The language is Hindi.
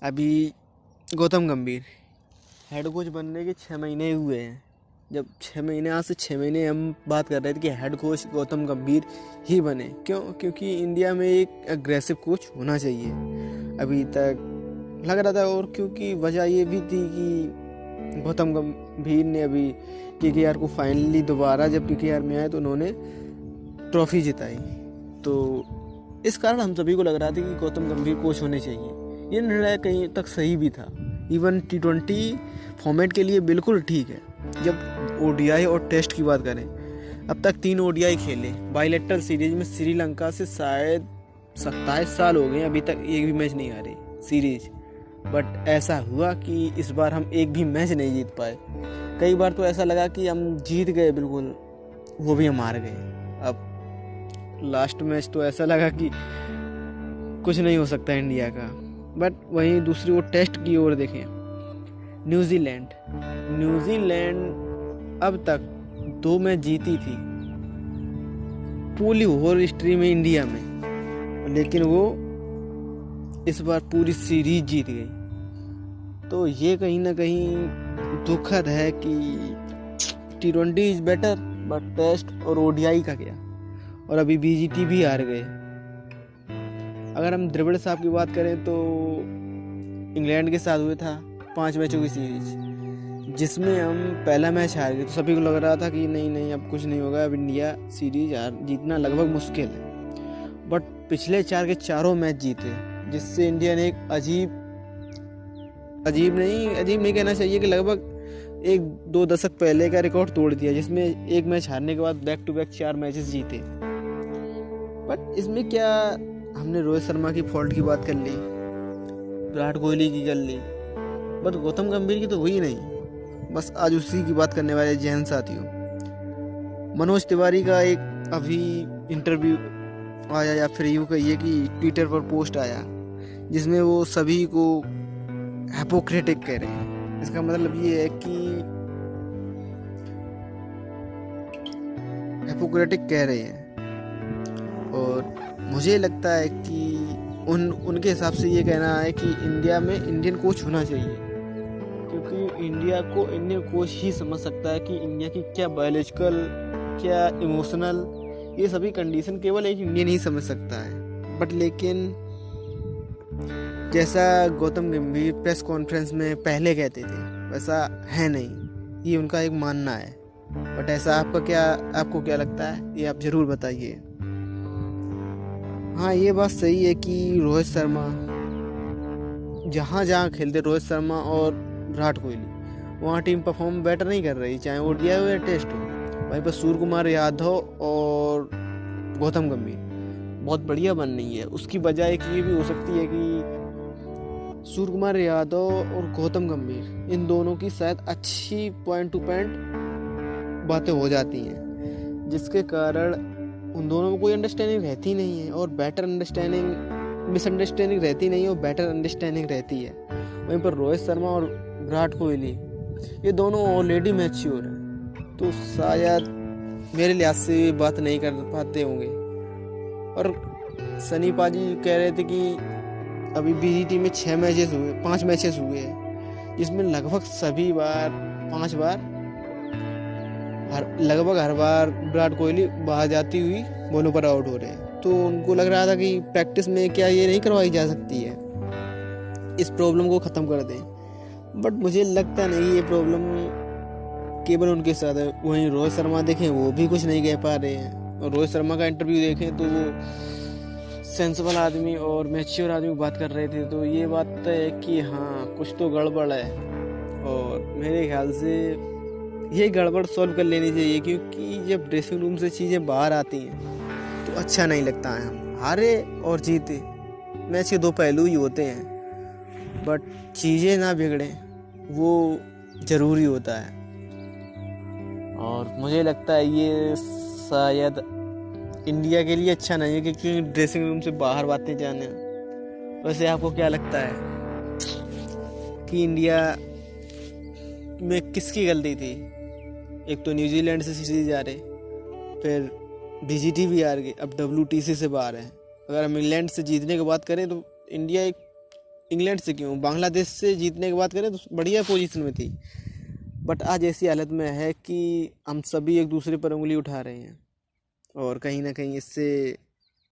अभी गौतम गंभीर हेड कोच बनने के 6 महीने हुए हैं। जब 6 महीने, आज से 6 महीने हम बात कर रहे थे कि हेड कोच गौतम गंभीर ही बने। क्यों? क्योंकि इंडिया में एक एग्रेसिव कोच होना चाहिए। अभी तक लग रहा था, और क्योंकि वजह ये भी थी कि गौतम गंभीर ने अभी केकेआर को फाइनली दोबारा जब केकेआर में आए तो उन्होंने ट्रॉफी जिताई। तो इस कारण हम सभी को लग रहा था कि गौतम गंभीर कोच होने चाहिए। ये निर्णय कहीं तक सही भी था। इवन T20 फॉर्मेट के लिए बिल्कुल ठीक है। जब ओडीआई और टेस्ट की बात करें, अब तक 3 ओडीआई खेले। बायलैटरल सीरीज में श्रीलंका से शायद 27 साल हो गए, अभी तक एक भी मैच नहीं हारे सीरीज। बट ऐसा हुआ कि इस बार हम एक भी मैच नहीं जीत पाए। कई बार तो ऐसा लगा कि हम जीत गए बिल्कुल, वो भी हम हार गए। अब लास्ट मैच तो ऐसा लगा कि कुछ नहीं हो सकता इंडिया का। बट वहीं दूसरी ओर टेस्ट की ओर देखें, न्यूजीलैंड अब तक 2 मैच जीती थी पूरी ओवर हिस्ट्री में इंडिया में, लेकिन वो इस बार पूरी सीरीज जीत गई। तो ये कहीं ना कहीं दुखद है कि T20 is better, but test और ओडीआई का क्या, और अभी बीजीटी भी हार गए। अगर हम द्रविड़ साहब की बात करें तो इंग्लैंड के साथ हुए था 5 मैचों की सीरीज, जिसमें हम पहला मैच हार गए। तो सभी को लग रहा था कि नहीं अब कुछ नहीं होगा, अब इंडिया सीरीज जीतना लगभग मुश्किल है। बट पिछले 4 के चारों मैच जीते, जिससे इंडिया ने एक अजीब नहीं कहना चाहिए कि लगभग 1-2 दशक पहले का रिकॉर्ड तोड़ दिया, जिसमें एक मैच हारने के बाद बैक टू बैक 4 मैचेस जीते। बट इसमें क्या, हमने रोहित शर्मा की फॉल्ट की बात कर ली, विराट कोहली की कर ली, बट गौतम गंभीर की तो हुई नहीं। बस आज उसी की बात करने वाले जैन साथियों, मनोज तिवारी का एक अभी इंटरव्यू आया, या फिर यूँ कहिए कि ट्विटर पर पोस्ट आया, जिसमें वो सभी को हिपोक्रेटिक कह रहे हैं। इसका मतलब ये है कि हिपोक्रेटिक कह रहे हैं, और मुझे लगता है कि उनके हिसाब से ये कहना है कि इंडिया में इंडियन कोच होना चाहिए, क्योंकि इंडिया को इंडियन कोच ही समझ सकता है कि इंडिया की क्या बायोलॉजिकल, क्या इमोशनल, ये सभी कंडीशन केवल एक इंडियन ही समझ सकता है। बट लेकिन जैसा गौतम गंभीर प्रेस कॉन्फ्रेंस में पहले कहते थे, वैसा है नहीं, ये उनका एक मानना है। बट ऐसा आपको क्या लगता है, ये आप जरूर बताइए। हाँ, ये बात सही है कि रोहित शर्मा जहाँ खेलते, रोहित शर्मा और विराट कोहली, वहाँ टीम परफॉर्म बेटर नहीं कर रही, चाहे ओडीआई हो या टेस्ट हो। वहीं पर सूर्य कुमार यादव और गौतम गंभीर बहुत बढ़िया बन रही है। उसकी वजह एक ये भी हो सकती है कि सूर्य कुमार यादव और गौतम गंभीर, इन दोनों की शायद अच्छी पॉइंट टू पॉइंट बातें हो जाती हैं, जिसके कारण उन दोनों में कोई अंडरस्टैंडिंग रहती नहीं है, और बेटर अंडरस्टैंडिंग, मिसअंडरस्टैंडिंग रहती नहीं है, और बेटर अंडरस्टैंडिंग रहती है। वहीं पर रोहित शर्मा और विराट कोहली, ये दोनों ऑलरेडी मैच्योर हैं, तो शायद मेरे लिहाज से ये बात नहीं कर पाते होंगे। और सनी पाजी कह रहे थे कि अभी बीजीटी में 5 मैचेस हुए हैं, जिसमें लगभग सभी बार 5 बार लगभग हर बार विराट कोहली बाहर जाती हुई बॉलों पर आउट हो रहे हैं। तो उनको लग रहा था कि प्रैक्टिस में क्या ये नहीं करवाई जा सकती है, इस प्रॉब्लम को ख़त्म कर दें। बट मुझे लगता नहीं ये प्रॉब्लम केवल उनके साथ है। वहीं रोहित शर्मा देखें, वो भी कुछ नहीं कह पा रहे हैं, और रोहित शर्मा का इंटरव्यू देखें तो वो सेंसिबल आदमी और मैच्योर आदमी बात कर रहे थे। तो ये बात है कि हाँ, कुछ तो गड़बड़ है, और मेरे ख्याल से ये गड़बड़ सॉल्व कर लेनी चाहिए, क्योंकि जब ड्रेसिंग रूम से चीज़ें बाहर आती हैं तो अच्छा नहीं लगता है। हम हारे और जीते, मैच के 2 पहलू ही होते हैं, बट चीज़ें ना बिगड़ें वो ज़रूरी होता है। और मुझे लगता है ये शायद इंडिया के लिए अच्छा नहीं है, क्योंकि ड्रेसिंग रूम से बाहर बातें जाने। वैसे आपको क्या लगता है कि इंडिया में किसकी गलती थी? एक तो न्यूजीलैंड से सीरीज आ रहे, फिर बीजीटी भी हार गई, अब WTC से बाहर है। अगर हम इंग्लैंड से जीतने की बात करें तो इंडिया एक इंग्लैंड से क्यों, बांग्लादेश से जीतने की बात करें तो बढ़िया पोजीशन में थी। बट आज ऐसी हालत में है कि हम सभी एक दूसरे पर उंगली उठा रहे हैं और कहीं ना कहीं इससे